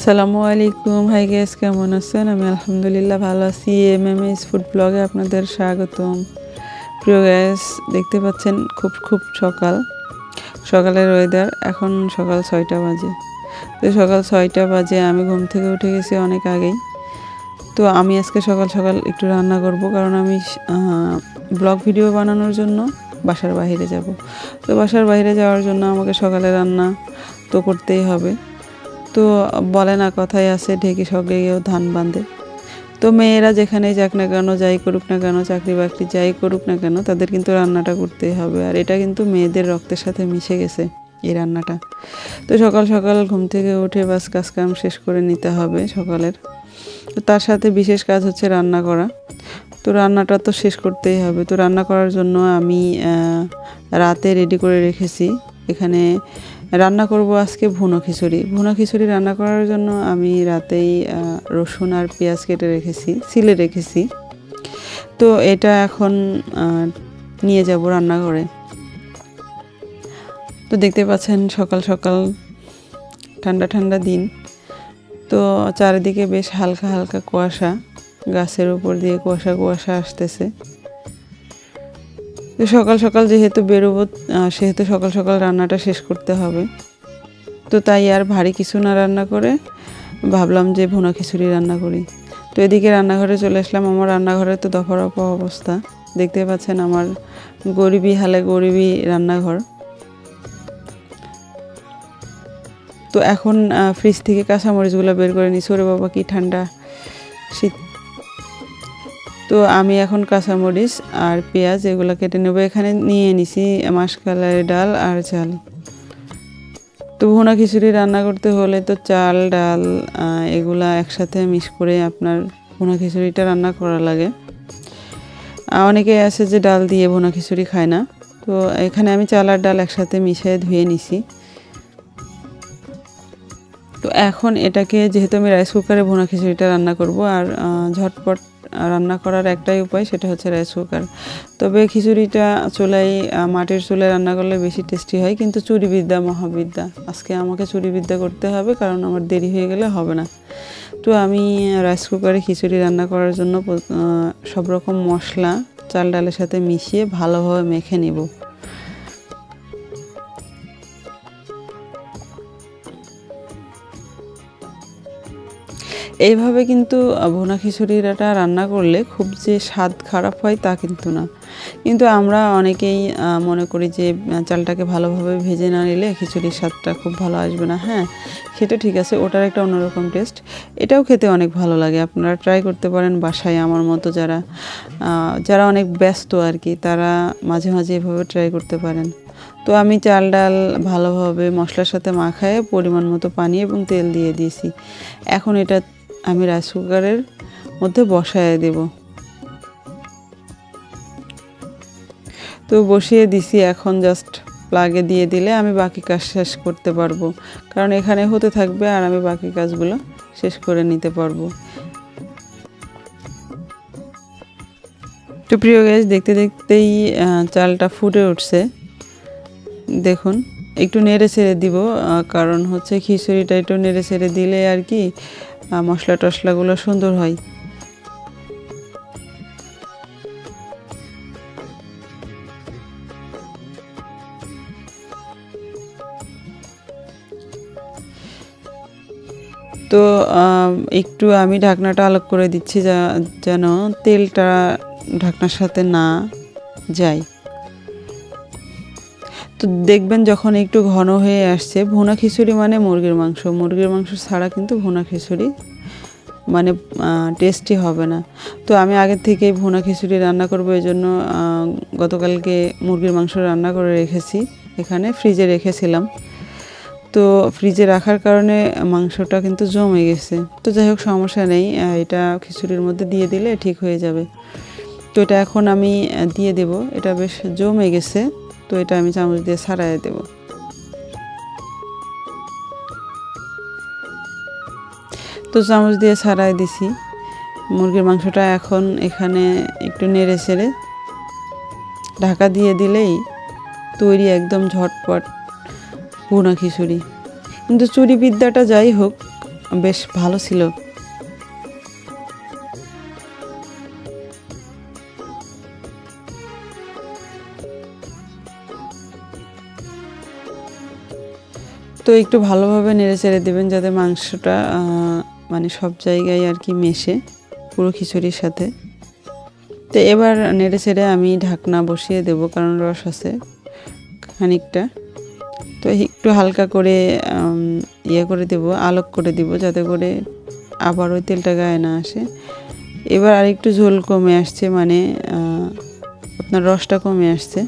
সালামু আলাইকুম। Hi guys, কেমন আছেন? আমি আলহামদুলিল্লাহ ভালো আছি। এমএমএস ফুড ব্লগে আপনাদের স্বাগতম। প্রিয় গাইস, দেখতে পাচ্ছেন খুব সকালের ওয়েদার। এখন সকাল 6টা বাজে। তো সকাল 6টা বাজে আমি ঘুম থেকে উঠে গেছি অনেক আগেই। তো আমি আজকে সকাল একটু রান্না করব, কারণ আমি ব্লগ ভিডিও বানানোর জন্য বাসার বাইরে যাব। তো বাসার বাইরে যাওয়ার জন্য আমাকে সকালে রান্না তো করতেই হবে। তো বলে না, কথায় আছে, ঢেকি সঙ্গেও ধান বাঁধে। তো মেয়েরা যেখানেই যাক না কেন, যাই করুক না কেন, চাকরি বাকরি যাই করুক না কেন, তাদের কিন্তু রান্নাটা করতেই হবে। আর এটা কিন্তু মেয়েদের রক্তের সাথে মিশে গেছে এই রান্নাটা। তো সকাল ঘুম থেকে উঠে বাস কাজকাম শেষ করে নিতে হবে সকালের। তো তার সাথে বিশেষ কাজ হচ্ছে রান্না করা। তো রান্নাটা তো শেষ করতেই হবে। তো রান্না করার জন্য আমি রাতে রেডি করে রেখেছি। এখানে রান্না করব আজকে ভুনো খিচুড়ি রান্না করার জন্য আমি রাতেই রসুন আর পেঁয়াজ কেটে রেখেছি, সিলে রেখেছি। তো এটা এখন নিয়ে যাব রান্নাঘরে। তো দেখতে পাচ্ছেন সকাল ঠান্ডা দিন। তো চারিদিকে বেশ হালকা কুয়াশা, গাছের উপর দিয়ে কুয়াশা আসতেছে। তো সকাল যেহেতু বেরোবো, সেহেতু সকাল রান্নাটা শেষ করতে হবে। তো তাই আর ভারী কিছু না রান্না করে ভাবলাম যে ভুনা খিচুড়ি রান্না করি। তো এদিকে রান্নাঘরে চলে আসলাম। আমার রান্নাঘরে তো দফারফা অবস্থা, দেখতে পাচ্ছেন আমার গরিবি রান্নাঘর। তো এখন ফ্রিজ থেকে কাঁচামরিচগুলো বের করে নিচ্ছি। ওরে বাবা, কি ঠান্ডা শীত! তো আমি এখন কাঁচামরিচ আর পেঁয়াজ এগুলো কেটে নেব। এখানে নিয়ে নিছি মাসকলাইয়ের ডাল আর চাল। তো ভুনা খিচুড়ি রান্না করতে হলে তো চাল ডাল এগুলা একসাথে মিক্স করে আপনার ভুনা খিচুড়িটা রান্না করা লাগে। অনেকে আছে যে ডাল দিয়ে ভুনা খিচুড়ি খায় না। তো এখানে আমি চাল আর ডাল একসাথে মিশিয়ে ধুয়ে নিছি। তো এখন এটাকে, যেহেতু আমি রাইস কুকারে ভুনা খিচুড়িটা রান্না করব, আর ঝটপট রান্না করার একটাই উপায়, সেটা হচ্ছে রাইস কুকার। তবে খিচুড়িটা মাটির চুলায় রান্না করলে বেশি টেস্টি হয়, কিন্তু চুরিবিদ্যা মহাবিদ্যা। আজকে আমাকে চুরিবিদ্যা করতে হবে, কারণ আমার দেরি হয়ে গেলে হবে না। তো আমি রাইস কুকারে খিচুড়ি রান্না করার জন্য সব রকম মশলা চাল ডালের সাথে মিশিয়ে ভালোভাবে মেখে নেব। এইভাবে কিন্তু ভুনা খিচুড়িটা রান্না করলে খুব যে স্বাদ খারাপ হয় তা কিন্তু না। কিন্তু আমরা অনেকেই মনে করি যে চালটাকে ভালোভাবে ভেজে না নিলে খিচুড়ির স্বাদটা খুব ভালো আসবে না। হ্যাঁ, সেটা ঠিক আছে, ওটার একটা অন্যরকম টেস্ট। এটাও খেতে অনেক ভালো লাগে। আপনারা ট্রাই করতে পারেন বাসায়। আমার মতো যারা অনেক ব্যস্ত আর কি, তারা মাঝে এভাবে ট্রাই করতে পারেন। তো আমি চাল ডাল ভালোভাবে মশলার সাথে মাখায় পরিমাণ মতো পানি এবং তেল দিয়ে দিয়েছি। এখন এটা আমি রাইস কুকারের মধ্যে বসায় দেব। তো বসিয়ে দিছি। এখন জাস্ট প্লাগে দিয়ে দিলে আমি বাকি কাজ শেষ করতে পারবো, কারণ এখানে হতে থাকবে আর আমি বাকি কাজগুলো শেষ করে নিতে পারবো। তো প্রিয় গাইস, দেখতেই চালটা ফুটে উঠছে। দেখুন, একটু নেড়ে ছেড়ে দিব, কারণ হচ্ছে খিচুড়িটা একটু নেড়ে ছেড়ে দিলে আর কি মশলা টশলাগুলো সুন্দর হয়। তো একটু আমি ঢাকনাটা আলাদা করে দিচ্ছি, যেন তেলটা ঢাকনার সাথে না যায়। তো দেখবেন যখন একটু ঘন হয়ে আসছে, ভুনা খিচুড়ি মানে মুরগির মাংস ছাড়া কিন্তু ভুনা খিচুড়ি মানে টেস্টি হবে না। তো আমি আগের থেকেই ভুনা খিচুড়ি রান্না করব, এই জন্য গতকালকে মুরগির মাংস রান্না করে রেখেছি, এখানে ফ্রিজে রেখেছিলাম। তো ফ্রিজে রাখার কারণে মাংসটা কিন্তু জমে গেছে। তো যাই হোক, সমস্যা নেই, এটা খিচুড়ির মধ্যে দিয়ে দিলে ঠিক হয়ে যাবে। তো এটা এখন আমি দিয়ে দেব। এটা বেশ জমে গেছে, তো এটা আমি চামচ দিয়ে ছাড়াই দেব। তো চামচ দিয়ে ছাড়াই দিছি মুরগির মাংসটা। এখন এখানে একটু নেড়ে ছেড়ে ঢাকা দিয়ে দিলেই তৈরি একদম ঝটপট ভুনা খিচুড়ি। কিন্তু চুরিবিদ্যাটা যাই হোক, বেশ ভালো ছিল। তো একটু ভালোভাবে নেড়ে চেড়ে দেবেন যাতে মাংসটা মানে সব জায়গায় আর কি মেশে পুরো খিচুড়ির সাথে। তো এবার নেড়ে চেড়ে আমি ঢাকনা বসিয়ে দেব, কারণ রস আছে খানিকটা। তো একটু হালকা করে ইয়ে করে দেব, আলোক করে দিব যাতে করে আবার ওই তেলটা গায়ে না আসে। এবার আরেকটু ঝোল কমে আসছে, মানে আপনার রসটা কমে আসছে,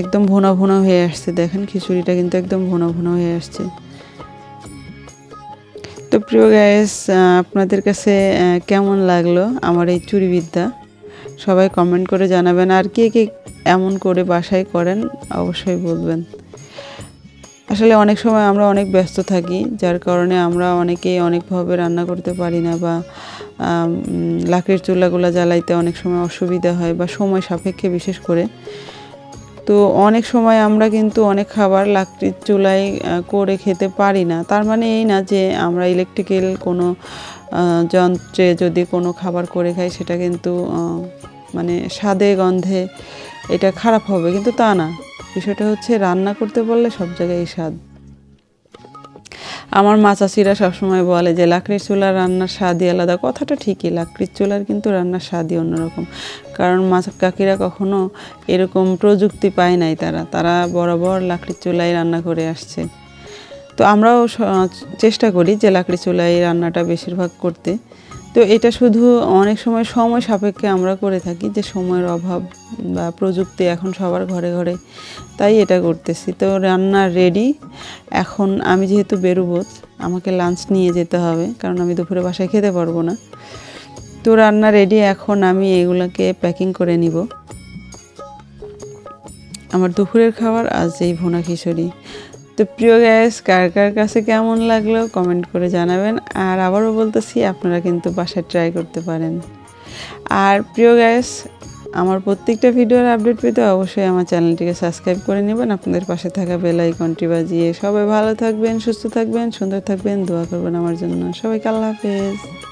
একদম ভুনা ভুনা হয়ে আসছে। দেখেন খিচুড়িটা কিন্তু একদম ভুনা ভুনা হয়ে আসছে। তো প্রিয় গাইস, আপনাদের কাছে কেমন লাগলো আমার এই চুরিবিদ্যা সবাই কমেন্ট করে জানাবেন। আর কে কে এমন করে বাসায় করেন অবশ্যই বলবেন। আসলে অনেক সময় আমরা অনেক ব্যস্ত থাকি, যার কারণে আমরা অনেকেই অনেকভাবে রান্না করতে পারি না, বা লাকড়ির চুলাগুলো জ্বালাইতে অনেক সময় অসুবিধা হয়, বা সময় সাপেক্ষে বিশেষ করে। তো অনেক সময় আমরা কিন্তু অনেক খাবার লাকড়ির চুলায় করে খেতে পারি না। তার মানে এই না যে আমরা ইলেকট্রিক্যাল কোনো যন্ত্রে যদি কোনো খাবার করে খাই সেটা কিন্তু মানে স্বাদে গন্ধে এটা খারাপ হবে, কিন্তু তা না। বিষয়টা হচ্ছে রান্না করতে পারলে সব জায়গায় স্বাদ। আমার মা চাচিরা সবসময় বলে যে লাকড়ির চুলার রান্নার স্বাদই আলাদা। কথাটা ঠিকই, লাকড়ির চুলার কিন্তু রান্নার স্বাদই অন্যরকম। কারণ মা কাকিরা কখনো এরকম প্রযুক্তি পায় নাই, তারা বরাবর লাকড়ির চুলায় রান্না করে আসছে। তো আমরাও চেষ্টা করি যে লাকড়ি চুলায় রান্নাটা বেশিরভাগ করতে। তো এটা শুধু অনেক সময় সময় সাপেক্ষে আমরা করে থাকি, যে সময়ের অভাব বা প্রযুক্তি এখন সবার ঘরে ঘরে, তাই এটা করতেছি। তো রান্না রেডি। এখন আমি যেহেতু বেরোবো, আমাকে লাঞ্চ নিয়ে যেতে হবে, কারণ আমি দুপুরে বাসায় খেতে পারবো না। তো রান্না রেডি, এখন আমি এগুলোকে প্যাকিং করে নিব। আমার দুপুরের খাবার আজ এই ভুনা খিচুড়ি। তো প্রিয় গাইস, কার কার কাছে কেমন লাগলো কমেন্ট করে জানাবেন। আর আবারও বলতেছি, আপনারা কিন্তু বাসায় ট্রাই করতে পারেন। আর প্রিয় গাইস, আমার প্রত্যেকটা ভিডিওর আপডেট পেতে অবশ্যই আমার চ্যানেলটিকে সাবস্ক্রাইব করে নেবেন, আপনাদের পাশে থাকা বেল আইকনটি বাজিয়ে। সবাই ভালো থাকবেন, সুস্থ থাকবেন, সুন্দর থাকবেন, দোয়া করবেন আমার জন্য। সবাইকে আল্লাহ হাফেজ।